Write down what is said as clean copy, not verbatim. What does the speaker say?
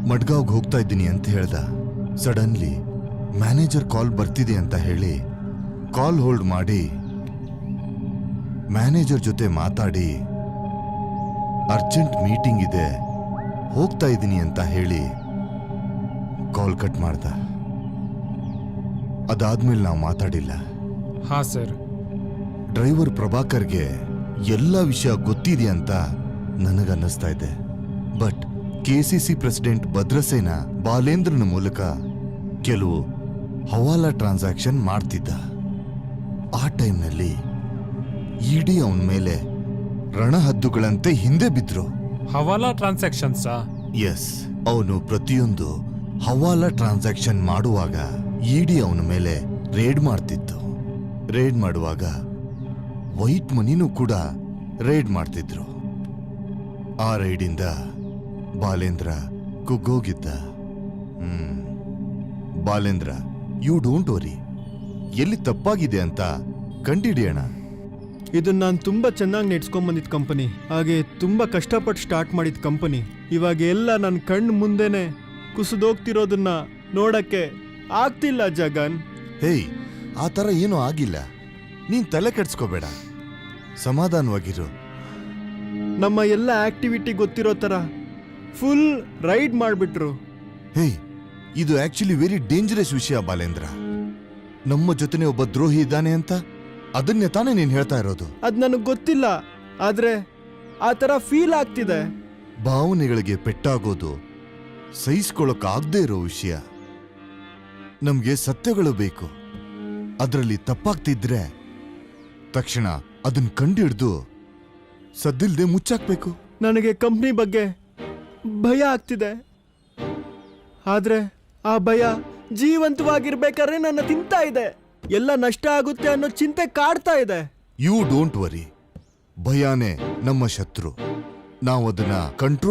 ಮಡ್ಗಾವ್ಗೆ ಹೋಗ್ತಾ ಇದ್ದೀನಿ ಅಂತ ಹೇಳ್ದ. ಸಡನ್ಲಿ ಮ್ಯಾನೇಜರ್ ಕಾಲ್ ಬರ್ತಿದೆ ಅಂತ ಹೇಳಿ ಕಾಲ್ ಹೋಲ್ಡ್ ಮಾಡಿ ಮ್ಯಾನೇಜರ್ ಜೊತೆ ಮಾತಾಡಿ ಅರ್ಜೆಂಟ್ ಮೀಟಿಂಗ್ ಇದೆ ಹೋಗ್ತಾ ಇದ್ದೀನಿ ಅಂತ ಹೇಳಿ ಕಾಲ್ ಕಟ್ ಮಾಡ್ದ. ಅದಾದ್ಮೇಲೆ ನಾವು ಮಾತಾಡಿಲ್ಲ. ಹಾ ಸರ್. ಡ್ರೈವರ್ ಪ್ರಭಾಕರ್ಗೆ ಎಲ್ಲ ವಿಷಯ ಗೊತ್ತಿದೆ ಅಂತ ನನಗನ್ನಿಸ್ತಾ ಇದೆ. ಬಟ್ ಕೆಸಿಸಿ ಪ್ರೆಸಿಡೆಂಟ್ ಭದ್ರಸೇನ ಬಾಲೇಂದ್ರನ ಮೂಲಕ ಕೆಲವು ಹವಾಲಾ ಟ್ರಾನ್ಸಾಕ್ಷನ್ ಮಾಡ್ತಿದ್ದ. ಆ ಟೈಮ್ನಲ್ಲಿ ಇಡೀ ಅವನ ಮೇಲೆ ರಣಹದ್ದುಗಳಂತೆ ಹಿಂದೆ ಬಿದ್ರು. ಹವಾಲಾ ಟ್ರಾನ್ಸಾಕ್ಷನ್ಸಾ? ಎಸ್, ಅವನು ಪ್ರತಿಯೊಂದು ಹವಾಲಾ ಟ್ರಾನ್ಸಾಕ್ಷನ್ ಮಾಡುವಾಗ ಇಡಿ ಅವನ ಮೇಲೆ ರೇಡ್ ಮಾಡ್ತಿತ್ತು. ರೇಡ್ ಮಾಡುವಾಗ ವೈಟ್ ಮನಿನೂ ಕೂಡ ರೇಡ್ ಮಾಡ್ತಿದ್ರು. ಆ ರೈಡಿಂದ Balendra ಕುಗ್ಗೋಗಿದ್ದ. Balendra, you don't worry, ಎಲ್ಲಿ ತಪ್ಪಾಗಿದೆ ಅಂತ ಕಂಡಿಡಿಯೋಣ. ಇದನ್ನ ನಾನು ತುಂಬಾ ಚೆನ್ನಾಗಿ ನೆಡ್ಸ್ಕೊಂಡ್ಬಂದಿದ್ದ ಕಂಪನಿ, ಹಾಗೆ ತುಂಬಾ ಕಷ್ಟಪಟ್ಟು ಸ್ಟಾರ್ಟ್ ಮಾಡಿದ ಕಂಪನಿ. ಇವಾಗ ಎಲ್ಲ ನನ್ನ ಕಣ್ಣು ಮುಂದೆನೆ ಕುಸಿದೋಗ್ತಿರೋದನ್ನ ನೋಡಕ್ಕೆ ಆಗ್ತಿಲ್ಲ ಜಗನ್. ಹೇಯ್, ಆ ಥರ ಏನೂ ಆಗಿಲ್ಲ. ನೀನ್ ತಲೆ ಕೆಡ್ಸ್ಕೋಬೇಡ, ಸಮಾಧಾನವಾಗಿರು. ನಮ್ಮ ಎಲ್ಲ ಆಕ್ಟಿವಿಟಿ ಗೊತ್ತಿರೋ ಥರ ಫುಲ್ ರೈಡ್ ಮಾಡಿಬಿಟ್ರು. ಹೇಯ್, ಇದು ಆಕ್ಚುಲಿ ವೆರಿ ಡೇಂಜರಸ್ ವಿಷಯ ಬಾಲೇಂದ್ರ. ನಮ್ಮ ಜೊತೆನೆ ಒಬ್ಬ ದ್ರೋಹಿ ಇದ್ದಾನೆ ಅಂತ ಅದನ್ನೇ ತಾನೇ ನೀನ್ ಹೇಳ್ತಾ ಇರೋದು. ಅದು ನನಗೆ ಗೊತ್ತಿಲ್ಲ, ಆದ್ರೆ ಆ ಥರ ಫೀಲ್ ಆಗ್ತಿದೆ. ಭಾವನೆಗಳಿಗೆ ಪೆಟ್ಟಾಗೋದು ಸಹಿಸ್ಕೊಳ್ಳೋಕ್ಕಾಗದೇ ಇರೋ ವಿಷಯ. ನಮ್ಗೆ ಸತ್ಯಗಳು ಬೇಕು. ಅದರಲ್ಲಿ ತಪ್ಪಾಗ್ತಿದ್ರೆ ತಕ್ಷಣ ಅದನ್ನ ಕಂಡಿಡ್ದು ಸದ್ದಿಲ್ದೆ ಮುಚ್ಚಾಕ್ಬೇಕು. ನನಗೆ ಕಂಪ್ನಿ ಬಗ್ಗೆ ಭಯ ಆಗ್ತಿದೆ, ಆದ್ರೆ ಆ ಭಯ ಜೀವಂತವಾಗಿರ್ಬೇಕಾದ್ರೆ ನನ್ನ ತಿಂತಾ ಇದೆ. ಎಲ್ಲ ನಷ್ಟ ಆಗುತ್ತೆ ಅನ್ನೋ ಚಿಂತೆ ಕಾಡ್ತಾ ಇದೆ. ಯು ಡೋಂಟ್ ವರಿ, ಭಯಾನೇ ನಮ್ಮ ಶತ್ರು. ನಾವು ಅದನ್ನ ಕಂಟ್ರೋಲ್